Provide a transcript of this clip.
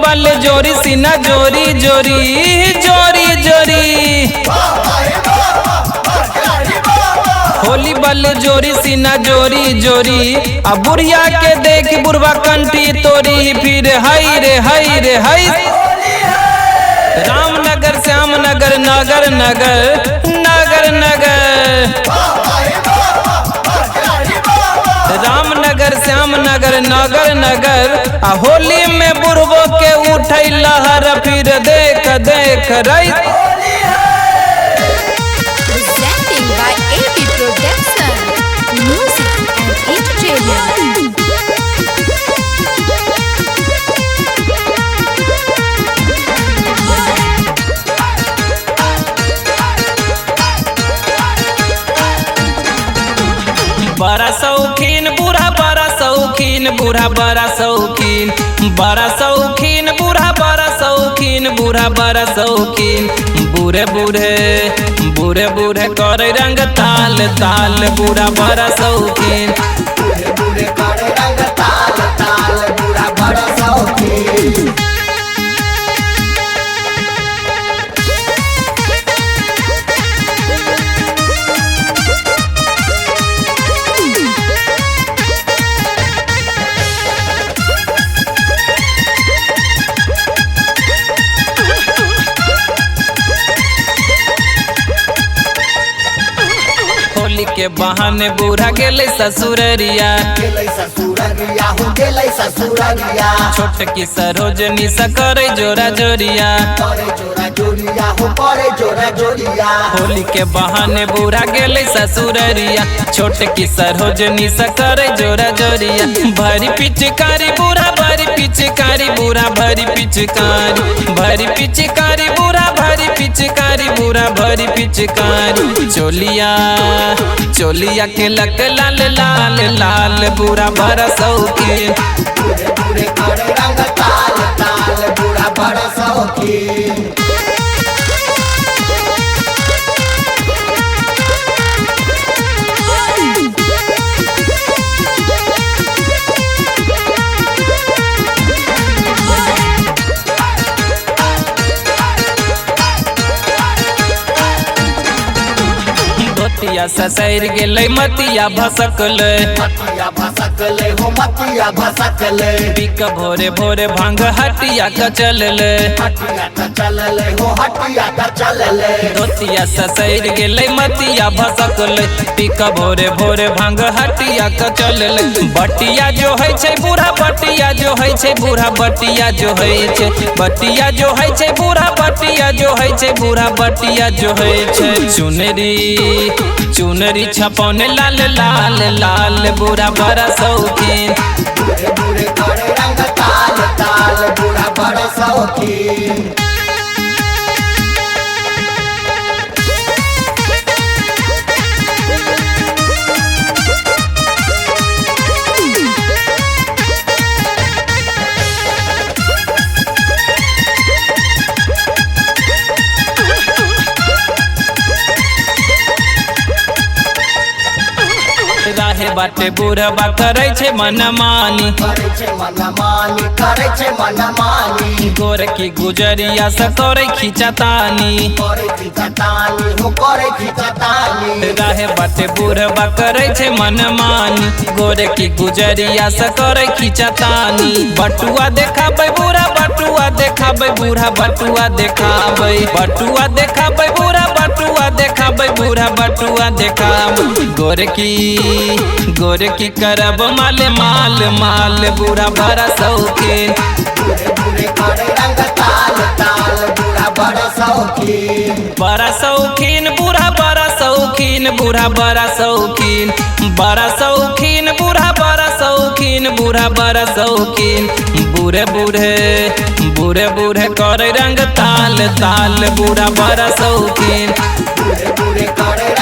बल जोरी सीना जोरी जोरी जोरी जोरी होली बल जोरी सीना जोरी जोरी अब बुढ़िया के देख बुढ़वा कंठी तोरी फिर हई रे हई रे हई रामनगर श्यामनगर नगर नगर नगर नगर रामनगर श्यामनगर नगर नगर आ होली में बुढ़बो के उठै लहर फिर देख देख रही Presenting by AB Production, Music and Entertainment. बड़ा शौकीन बूढ़ा बड़ा शौकीन बूढ़ा बड़ा शौकीन बड़ा शौकीन बूढ़ा बड़ा शौकीन बूढ़ा बड़ा शौकीन बूढ़े बूढ़े बूढ़े बूढ़े करे रंग ताल ताल बूढ़ा बड़ा शौकीन बूढ़े बूढ़े करे रंग ताल ताल बूढ़ा बड़ा शौकीन। होली के बहाने बूढ़ा गेले ससुररिया गेलै ससुररिया हो गेलै ससुररिया छोट की सरोजनी सा करे जोरा जोरिया करे जोरा जोरिया हो करे जोरा जोरिया होली के बहाने बूढ़ा गेले ससुररिया छोट की सरोजनी सा करे जोरा जोरिया भरी पिचकारी बूढ़ा भरी पिचकारी बूढ़ा भरी पिचकारी भरी पिचकारी बूढ़ा भरी पिचकारी बूढ़ा भरी पिचकारी चोलिया चोलिया के लक लाल लाल लाल बूढ़ा बड़ा शौकीन बूढ़े बूढ़े करे रंग ताल ताल बूढ़ा बड़ा शौकीन। मतिया ससैर गेलै मतिया भसकलै मतिया भसकलै हो मतिया भसकलै बिक भोरे भोरे भांग हटिया का चललै हटिया का चललै हो हटिया का चललै धोतिया ससैर गेलै मतिया भसकलै बिक भोरे भोरे भांग हटिया का चललै बटिया जो है छै बूढ़ा बटिया जो है छै बूढ़ा बटिया जो है छै बटिया जो है छै बूढ़ा बटिया जो है छै बूढ़ा बटिया जो है छै चुनरी चुनरी छपौने लाल लाल लाल बूढ़ा बड़ा शौकीन बूढ़े बूढ़े करे रंग ताल ताल बूढ़ा बड़ा शौकीन। राहे बाटे बूढ़बा करे छै मनमानी करे छै मनमानी करे छै मनमानी गोर की गुजरिया से करे खिंचतानी करे खिंचतानी हो करे खिंचतानी राहे बाटे बूढ़बा करे छै मनमानी गोर की गुजरिया से करे खिंचतानी बटुआ देखाबै बूढ़ा बटुआ देखाबै बूढ़ा बटुआ देखाबै बटुआ देखाबै बूढ़ा बटुआ देखाबै बूढ़ा बटुआ देखाबै गोर की करब माल माल माल बूढ़ा बड़ा शौकीन बूढ़े बूढ़े करे रंग ताल ताल बूढ़ा बड़ा शौकीन बड़ा शौकीन बूढ़ा बड़ा शौकीन बूढ़ा बड़ा शौकीन बड़ा शौकीन बूढ़ा बड़ा शौकीन बूढ़ा बड़ा शौकीन बूढ़े बूढ़े बूढ़े बूढ़े करे रंग ताल ताल बूढ़ा बड़ा शौकीन बूढ़े बूढ़े करे